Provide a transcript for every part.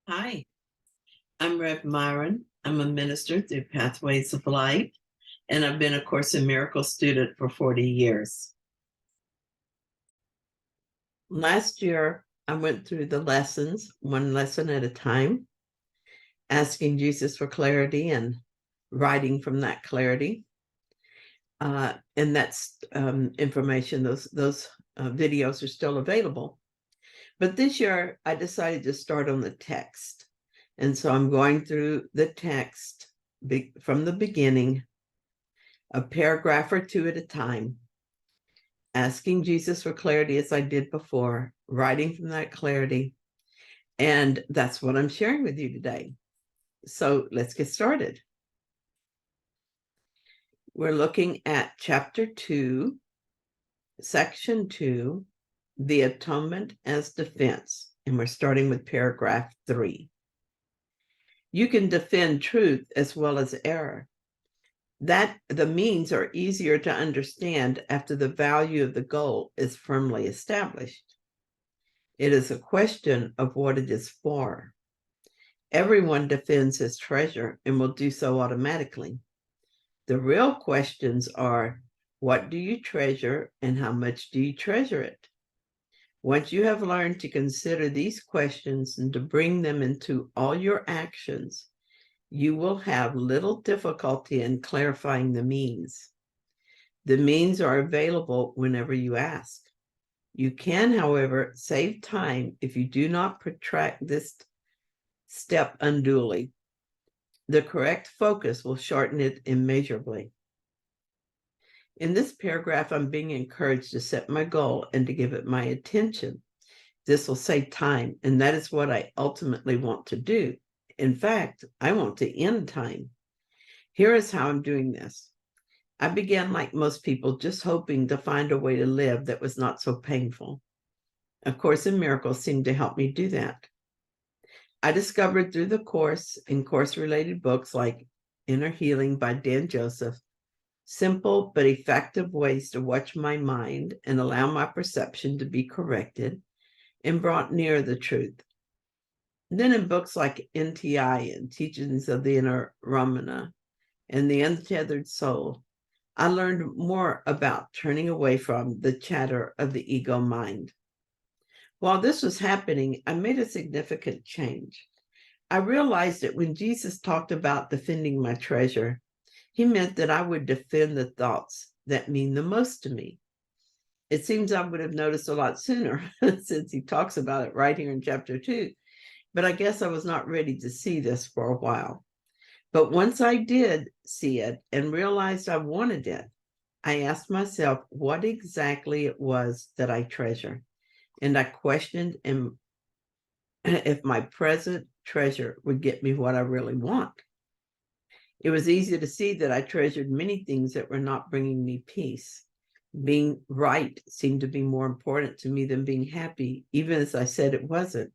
Hi, I'm Rev Myron. I'm a minister through Pathways of Life, and I've been a Course in Miracles student for 40 years. Last year, I went through the lessons, one lesson at a time, asking Jesus for clarity and writing from that clarity. And that's information, those videos are still available. But this year, I decided to start on the text. And so I'm going through the text from the beginning, a paragraph or two at a time, asking Jesus for clarity as I did before, writing from that clarity. And that's what I'm sharing with you today. So let's get started. We're looking at chapter 2, section 2, the atonement as defense. And we're starting with paragraph 3. You can defend truth as well as error. That the means are easier to understand after the value of the goal is firmly established. It is a question of what it is for. Everyone defends his treasure and will do so automatically. The real questions are, what do you treasure and how much do you treasure it? Once you have learned to consider these questions and to bring them into all your actions, you will have little difficulty in clarifying the means. The means are available whenever you ask. You can, however, save time if you do not protract this step unduly. The correct focus will shorten it immeasurably. In this paragraph, I'm being encouraged to set my goal and to give it my attention. This will save time, and that is what I ultimately want to do. In fact, I want to end time. Here is how I'm doing this. I began, like most people, just hoping to find a way to live that was not so painful. A Course in Miracles seemed to help me do that. I discovered through the Course and Course-related books like Inner Healing by Dan Joseph, simple but effective ways to watch my mind and allow my perception to be corrected and brought near the truth. Then in books like NTI and Teachings of the Inner Ramana and The Untethered Soul, I learned more about turning away from the chatter of the ego mind. While this was happening, I made a significant change. I realized that when Jesus talked about defending my treasure, he meant that I would defend the thoughts that mean the most to me. It seems I would have noticed a lot sooner since he talks about it right here in chapter 2, but I guess I was not ready to see this for a while. But once I did see it and realized I wanted it, I asked myself what exactly it was that I treasure. And I questioned if my present treasure would get me what I really want. It was easy to see that I treasured many things that were not bringing me peace. Being right seemed to be more important to me than being happy, even as I said it wasn't.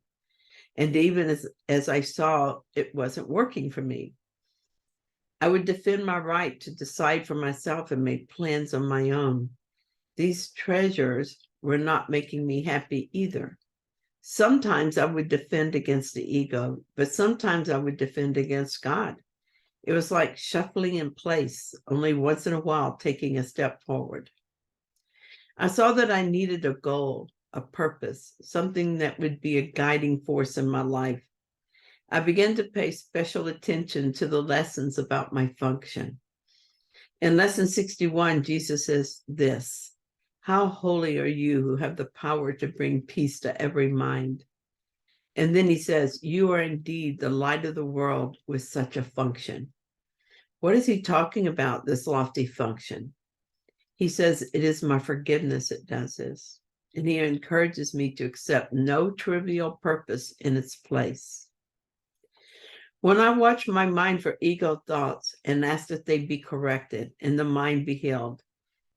And even as I saw it wasn't working for me. I would defend my right to decide for myself and make plans on my own. These treasures were not making me happy either. Sometimes I would defend against the ego, but sometimes I would defend against God. It was like shuffling in place, only once in a while taking a step forward. I saw that I needed a goal, a purpose, something that would be a guiding force in my life. I began to pay special attention to the lessons about my function. In lesson 61, Jesus says this, how holy are you who have the power to bring peace to every mind? And then he says, you are indeed the light of the world with such a function. What is he talking about, this lofty function? He says, it is my forgiveness that does this. And he encourages me to accept no trivial purpose in its place. When I watch my mind for ego thoughts and ask that they be corrected and the mind be healed,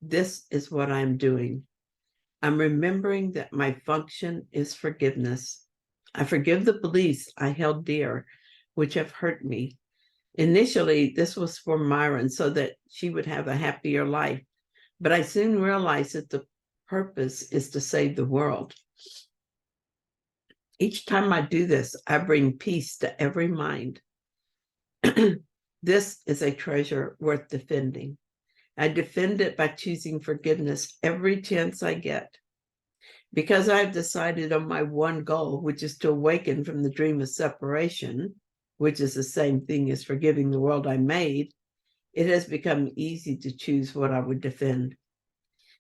this is what I'm doing. I'm remembering that my function is forgiveness. I forgive the beliefs I held dear, which have hurt me. Initially, this was for Myron so that she would have a happier life. But I soon realized that the purpose is to save the world. Each time I do this, I bring peace to every mind. This is a treasure worth defending. I defend it by choosing forgiveness every chance I get. Because I've decided on my one goal, which is to awaken from the dream of separation, which is the same thing as forgiving the world I made, it has become easy to choose what I would defend.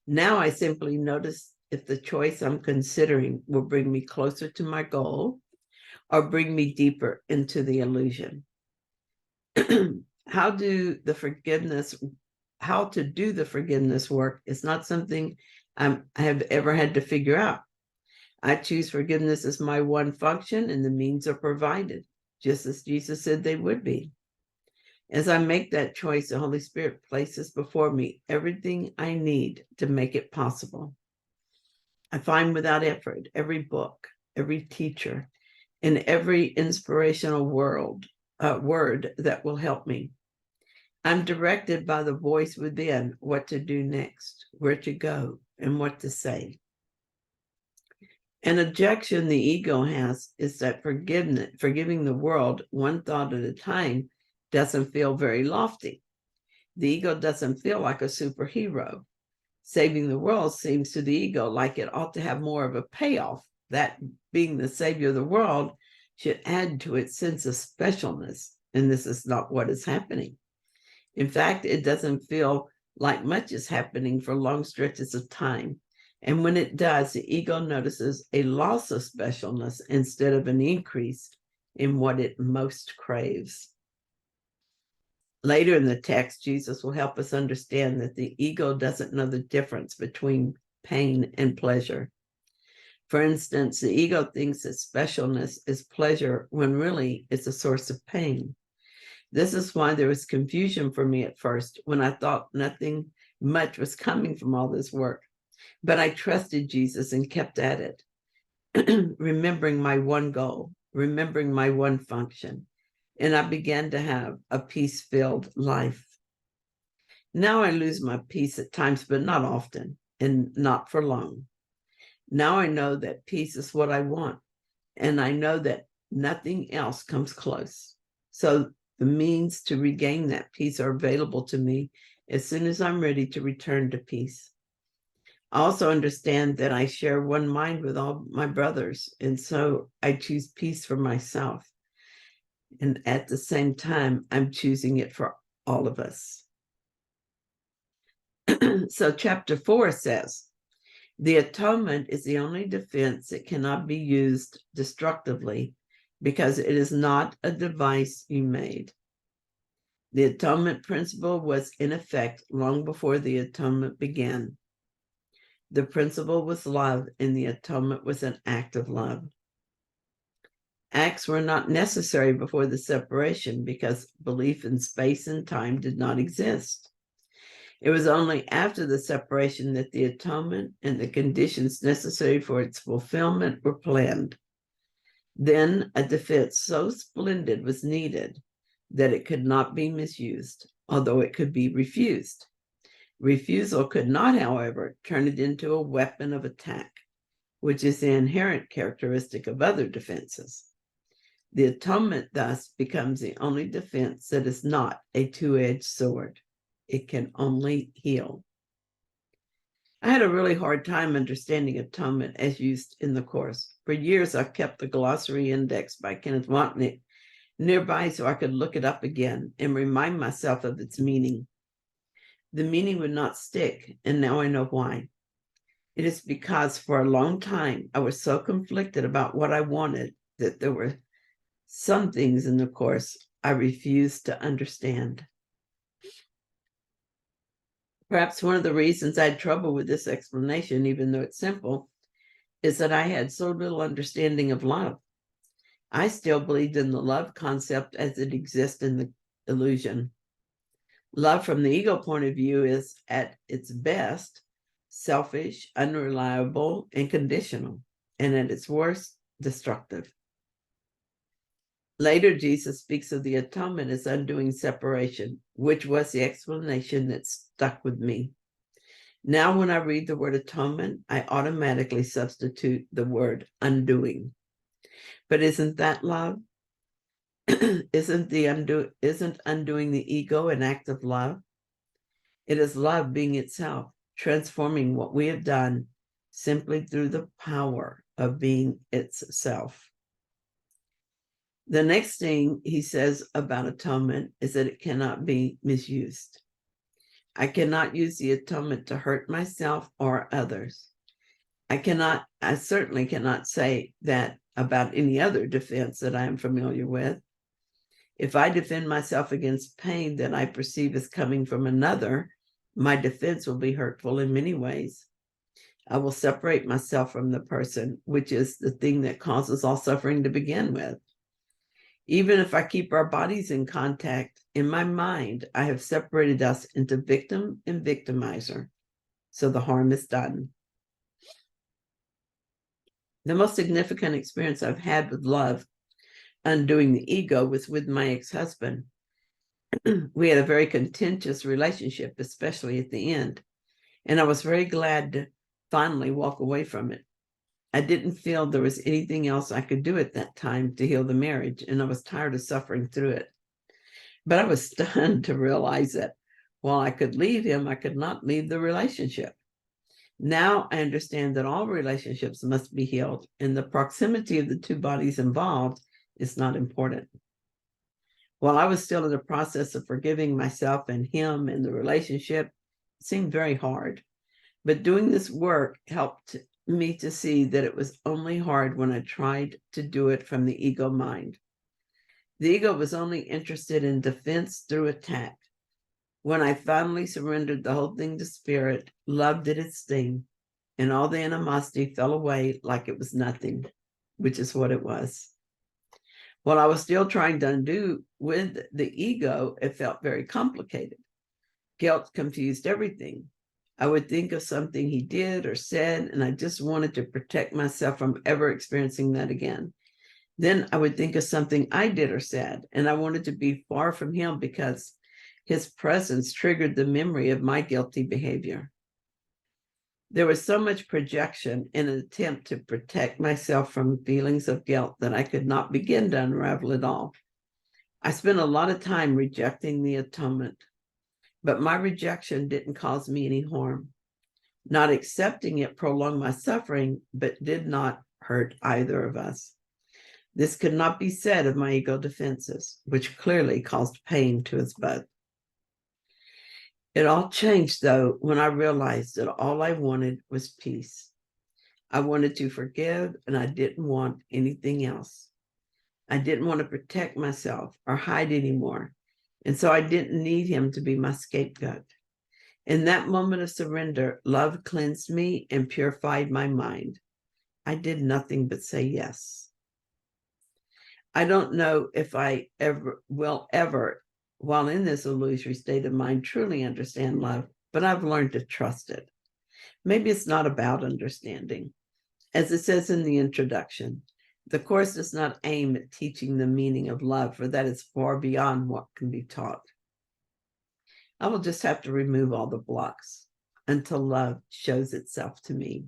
Now I simply notice if the choice I'm considering will bring me closer to my goal or bring me deeper into the illusion. How to do the forgiveness work is not something I have ever had to figure out. I choose forgiveness as my one function, and the means are provided, just as Jesus said they would be. As I make that choice, the Holy Spirit places before me everything I need to make it possible. I find without effort every book, every teacher, and every inspirational word that will help me. I'm directed by the voice within what to do next, where to go, and what to say. An objection the ego has is that forgiving the world one thought at a time doesn't feel very lofty. The ego doesn't feel like a superhero. Saving the world seems to the ego like it ought to have more of a payoff. That being the savior of the world should add to its sense of specialness, and this is not what is happening. In fact, it doesn't feel like much is happening for long stretches of time. And when it does, the ego notices a loss of specialness instead of an increase in what it most craves. Later in the text, Jesus will help us understand that the ego doesn't know the difference between pain and pleasure. For instance, the ego thinks that specialness is pleasure when really it's a source of pain. This is why there was confusion for me at first when I thought nothing much was coming from all this work. But I trusted Jesus and kept at it, remembering my one goal, remembering my one function. And I began to have a peace-filled life. Now I lose my peace at times, but not often and not for long. Now I know that peace is what I want, and I know that nothing else comes close. So the means to regain that peace are available to me as soon as I'm ready to return to peace. I also understand that I share one mind with all my brothers, and so I choose peace for myself. And at the same time, I'm choosing it for all of us. So chapter 4 says, the atonement is the only defense that cannot be used destructively because it is not a device you made. The atonement principle was in effect long before the atonement began. The principle was love, and the atonement was an act of love. Acts were not necessary before the separation because belief in space and time did not exist. It was only after the separation that the atonement and the conditions necessary for its fulfillment were planned. Then a defense so splendid was needed that it could not be misused, although it could be refused. Refusal could not, however, turn it into a weapon of attack, which is the inherent characteristic of other defenses. The atonement thus becomes the only defense that is not a two-edged sword. It can only heal. I had a really hard time understanding atonement as used in the Course. For years, I've kept the glossary index by Kenneth Wapnick nearby so I could look it up again and remind myself of its meaning. The meaning would not stick, and now I know why. It is because for a long time, I was so conflicted about what I wanted that there were some things in the Course I refused to understand. Perhaps one of the reasons I had trouble with this explanation, even though it's simple, is that I had so little understanding of love. I still believed in the love concept as it exists in the illusion. Love from the ego point of view is, at its best, selfish, unreliable, and conditional, and at its worst, destructive. Later, Jesus speaks of the atonement as undoing separation, which was the explanation that stuck with me. Now, when I read the word atonement, I automatically substitute the word undoing. But isn't that love? Isn't undoing the ego an act of love? It is love being itself, transforming what we have done simply through the power of being itself. The next thing he says about atonement is that it cannot be misused. I cannot use the atonement to hurt myself or others. I certainly cannot say that about any other defense that I am familiar with. If I defend myself against pain that I perceive as coming from another, my defense will be hurtful in many ways. I will separate myself from the person, which is the thing that causes all suffering to begin with. Even if I keep our bodies in contact, in my mind, I have separated us into victim and victimizer. So the harm is done. The most significant experience I've had with love, undoing the ego, was with my ex-husband. We had a very contentious relationship, especially at the end. And I was very glad to finally walk away from it. I didn't feel there was anything else I could do at that time to heal the marriage, and I was tired of suffering through it. But I was stunned to realize that while I could leave him, I could not leave the relationship. Now I understand that all relationships must be healed, and the proximity of the two bodies involved is not important. While I was still in the process of forgiving myself and him and the relationship, it seemed very hard. But doing this work helped me to see that it was only hard when I tried to do it from the ego mind. The ego was only interested in defense through attack. When I finally surrendered the whole thing to spirit, love did its thing, and all the animosity fell away like it was nothing, which is what it was. While I was still trying to undo with the ego, it felt very complicated. Guilt confused everything. I would think of something he did or said, and I just wanted to protect myself from ever experiencing that again. Then I would think of something I did or said, and I wanted to be far from him because his presence triggered the memory of my guilty behavior. There was so much projection in an attempt to protect myself from feelings of guilt that I could not begin to unravel it all. I spent a lot of time rejecting the atonement, but my rejection didn't cause me any harm. Not accepting it prolonged my suffering, but did not hurt either of us. This could not be said of my ego defenses, which clearly caused pain to us both. It all changed, though, when I realized that all I wanted was peace. I wanted to forgive, and I didn't want anything else. I didn't want to protect myself or hide anymore, and so I didn't need him to be my scapegoat. In that moment of surrender, love cleansed me and purified my mind. I did nothing but say yes. I don't know if I will ever, while in this illusory state of mind, truly understand love, but I've learned to trust it. Maybe it's not about understanding. As it says in the introduction, the Course does not aim at teaching the meaning of love, for that is far beyond what can be taught. I will just have to remove all the blocks until love shows itself to me.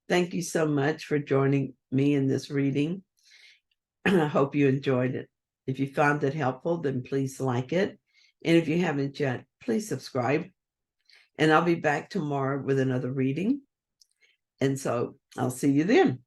Thank you so much for joining me in this reading. I hope you enjoyed it. If you found it helpful, then please like it. And if you haven't yet, please subscribe. And I'll be back tomorrow with another reading. And so I'll see you then.